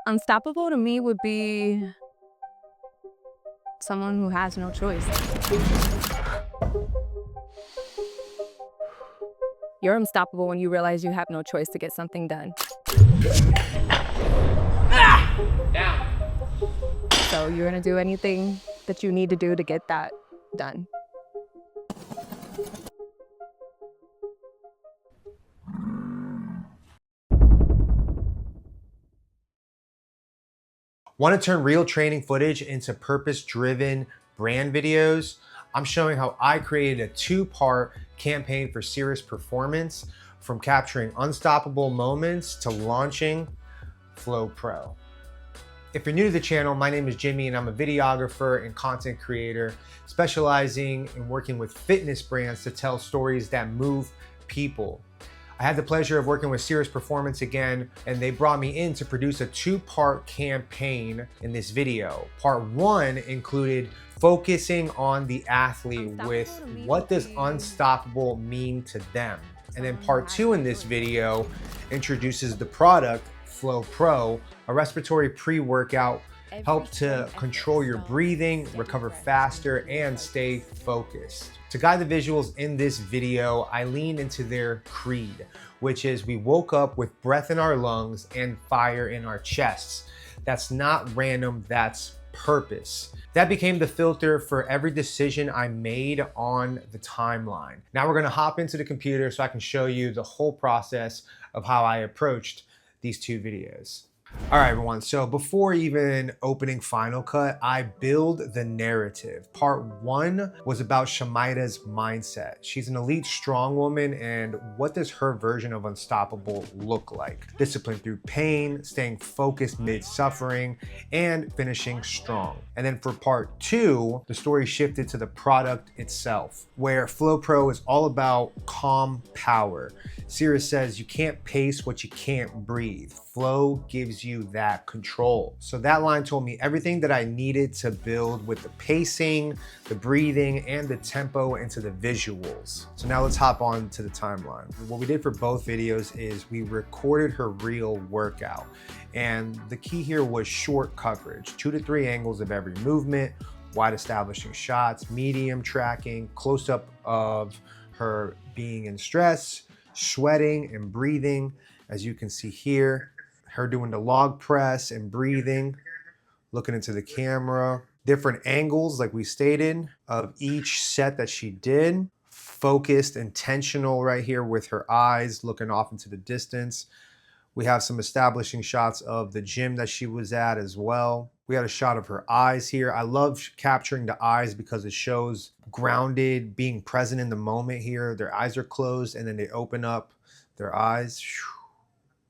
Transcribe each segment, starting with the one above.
Unstoppable to me would be someone who has no choice. You're unstoppable when you realize you have no choice to get something done. Down. So you're gonna do anything that you need to do to get that done. Want to turn real training footage into purpose-driven brand videos? I'm showing how I created a two-part campaign for Cerus Performance, from capturing unstoppable moments to launching Flow Pro. If you're new to the channel, my name is Jimmy and I'm a videographer and content creator specializing in working with fitness brands to tell stories that move people. I had the pleasure of working with Cerus Performance again, and they brought me in to produce a two-part campaign in this video. Part one included focusing on the athlete with what does unstoppable mean to them. And then part two in this video introduces the product, Flow Pro, a respiratory pre-workout, help to control your breathing, recover faster, and stay focused. To guide the visuals in this video, I leaned into their creed, which is we woke up with breath in our lungs and fire in our chests. That's not random, that's purpose. That became the filter for every decision I made on the timeline. Now we're gonna hop into the computer so I can show you the whole process of how I approached these two videos. All right, everyone, so before even opening Final Cut, I build the narrative. Part one was about Shamida's mindset. She's an elite strong woman, and what does her version of unstoppable look like? Discipline through pain, staying focused mid-suffering, and finishing strong. And then for part two, the story shifted to the product itself, where Flow Pro is all about calm power. Cerus says you can't pace what you can't breathe. Flow gives you that control. So that line told me everything that I needed to build with the pacing, the breathing, and the tempo into the visuals. So now let's hop on to the timeline. What we did for both videos is we recorded her real workout. And the key here was short coverage, 2 to 3 angles of every movement, wide establishing shots, medium tracking, close up of her being in stress, sweating and breathing, as you can see here, her doing the log press and breathing, looking into the camera, different angles like we stated of each set that she did, focused, intentional right here with her eyes looking off into the distance. We have some establishing shots of the gym that she was at as well. We had a shot of her eyes here. I love capturing the eyes because it shows grounded, being present in the moment here. Their eyes are closed and then they open up their eyes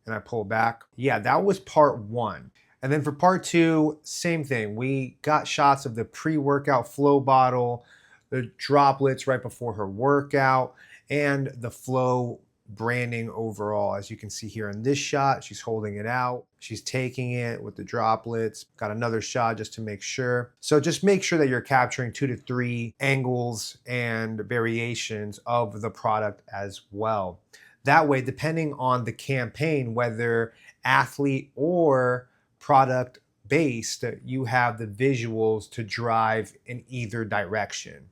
and I pull back. Yeah, that was part one. And then for part two, same thing. We got shots of the pre-workout flow bottle, the droplets right before her workout, and the Flow branding overall. As you can see here in this shot, she's holding it out. She's taking it with the droplets. Got another shot just to make sure. So just make sure that you're capturing 2 to 3 angles and variations of the product as well. That way, depending on the campaign, whether athlete or product based, you have the visuals to drive in either direction.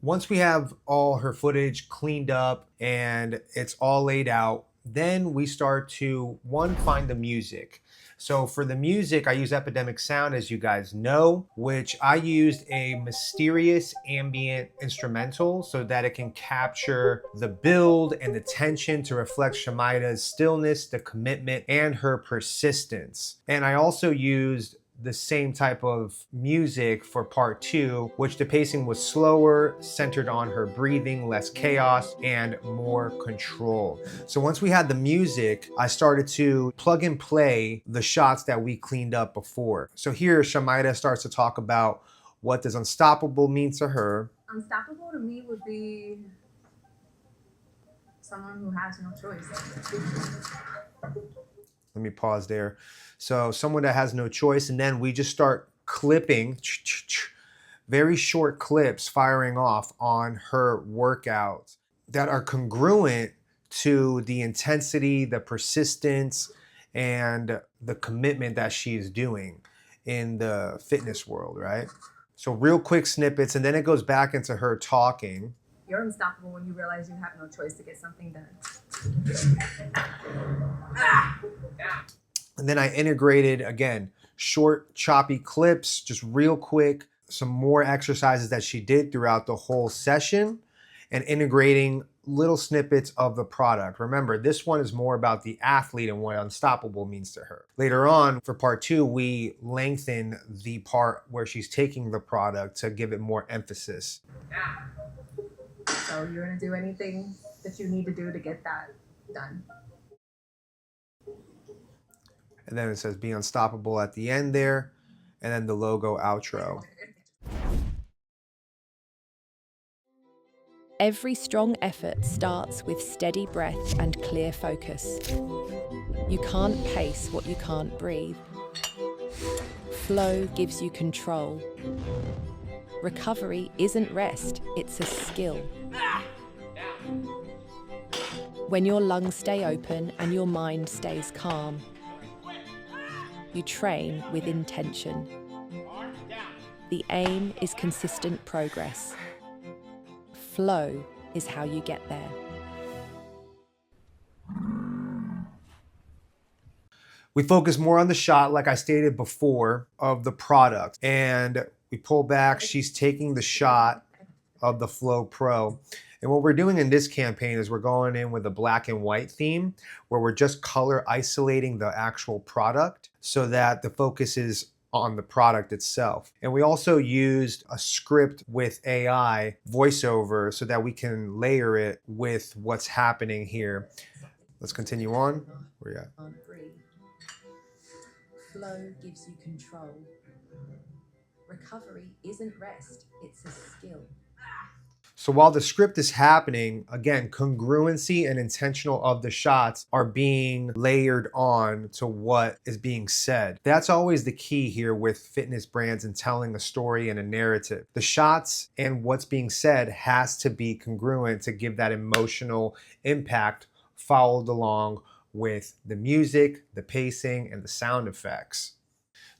Once we have all her footage cleaned up and it's all laid out, then we start to, one, find the music. So for the music, I use Epidemic Sound, as you guys know, which I used a mysterious ambient instrumental so that it can capture the build and the tension to reflect Shamida's stillness, the commitment, and her persistence. And I also used the same type of music for part two, which the pacing was slower, centered on her breathing, less chaos, and more control. So once we had the music, I started to plug and play the shots that we cleaned up before. So here, Shamida starts to talk about what does unstoppable mean to her. Unstoppable to me would be someone who has no choice. Let me pause there. So someone that has no choice, and then we just start clipping, very short clips firing off on her workouts that are congruent to the intensity, the persistence, and the commitment that she is doing in the fitness world, right? So real quick snippets, and then it goes back into her talking. You're unstoppable when you realize you have no choice to get something done. And then I integrated, again, short, choppy clips, just real quick, some more exercises that she did throughout the whole session, and integrating little snippets of the product. Remember, this one is more about the athlete and what unstoppable means to her. Later on, for part 2, we lengthen the part where she's taking the product to give it more emphasis. So you're gonna do anything that you need to do to get that done. And then it says be unstoppable at the end there, and then the logo outro. Every strong effort starts with steady breath and clear focus. You can't pace what you can't breathe. Flow gives you control. Recovery isn't rest, it's a skill. When your lungs stay open and your mind stays calm, you train with intention. The aim is consistent progress. Flow is how you get there. We focus more on the shot, like I stated before, of the product. And we pull back, she's taking the shot of the Flow Pro. And what we're doing in this campaign is we're going in with a black and white theme where we're just color isolating the actual product so that the focus is on the product itself. And we also used a script with AI voiceover so that we can layer it with what's happening here. Let's continue on. Where you at? Flow gives you control. Recovery isn't rest, it's a skill. So while the script is happening, again, congruency and intentional of the shots are being layered on to what is being said. That's always the key here with fitness brands and telling a story and a narrative. The shots and what's being said has to be congruent to give that emotional impact followed along with the music, the pacing, and the sound effects.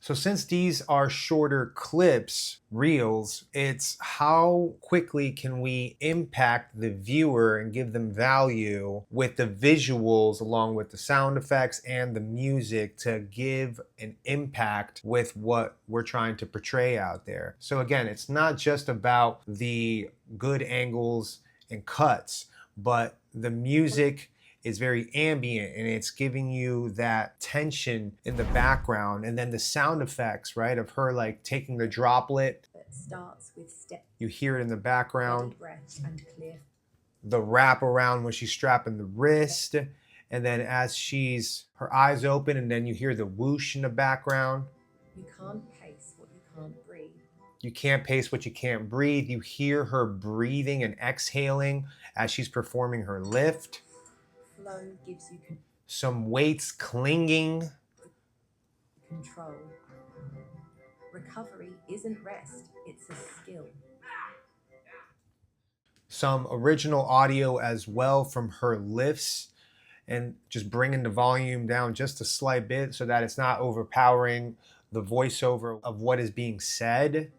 So since these are shorter clips, reels, it's how quickly can we impact the viewer and give them value with the visuals along with the sound effects and the music to give an impact with what we're trying to portray out there. So again, it's not just about the good angles and cuts, but the music is very ambient and it's giving you that tension in the background, and then the sound effects, right, of her like taking the droplet. That starts with step. You hear it in the background. Breath and clear. The wrap around when she's strapping the wrist, and then as she's her eyes open, and then you hear the whoosh in the background. You can't pace what you can't breathe. You can't pace what you can't breathe. You hear her breathing and exhaling as she's performing her lift. Flow gives you some weights clinging. Control. Recovery isn't rest, it's a skill. Some original audio as well from her lifts, and just bringing the volume down just a slight bit so that it's not overpowering the voiceover of what is being said.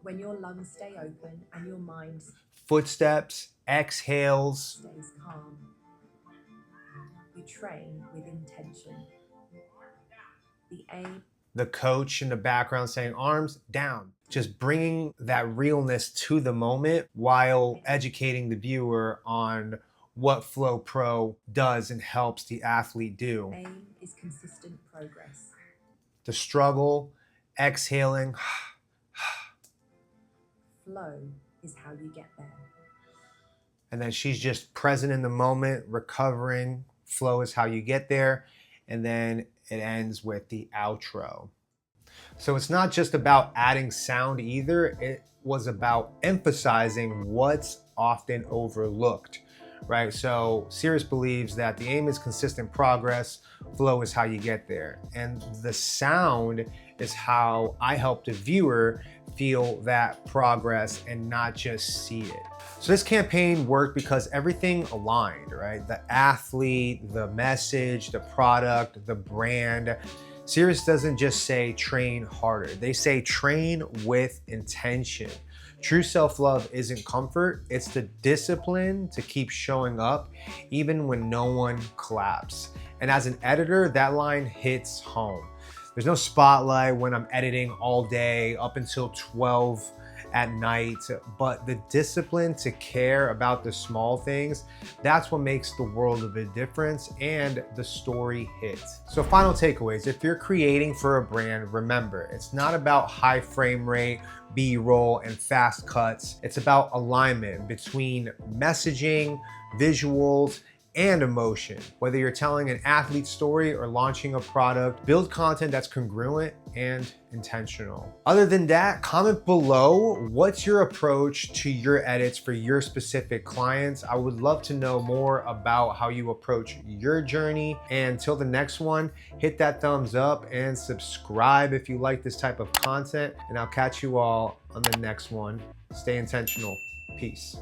When your lungs stay open and your mind Footsteps, exhales. Stays calm. You train with intention. The aim. The coach in the background saying arms down. Just bringing that realness to the moment while educating the viewer on what Flow Pro does and helps the athlete do. Aim is consistent progress. The struggle, exhaling. Flow is how you get there. And then she's just present in the moment, recovering. Flow is how you get there. And then it ends with the outro. So it's not just about adding sound either. It was about emphasizing what's often overlooked, right? So Cerus believes that the aim is consistent progress. Flow is how you get there. And the sound is how I help the viewer feel that progress and not just see it. So this campaign worked because everything aligned, right? The athlete, the message, the product, the brand. Cerus doesn't just say train harder. They say train with intention. True self-love isn't comfort, it's the discipline to keep showing up even when no one claps. And as an editor, that line hits home. There's no spotlight when I'm editing all day up until 12 at night, but the discipline to care about the small things, that's what makes the world of a difference and the story hits. So final takeaways, if you're creating for a brand, remember, it's not about high frame rate, B-roll, and fast cuts. It's about alignment between messaging, visuals, and emotion. Whether you're telling an athlete story or launching a product, build content that's congruent and intentional. Other than that, comment below what's your approach to your edits for your specific clients. I would love to know more about how you approach your journey. And until the next one, hit that thumbs up and subscribe if you like this type of content. And I'll catch you all on the next one. Stay intentional. Peace.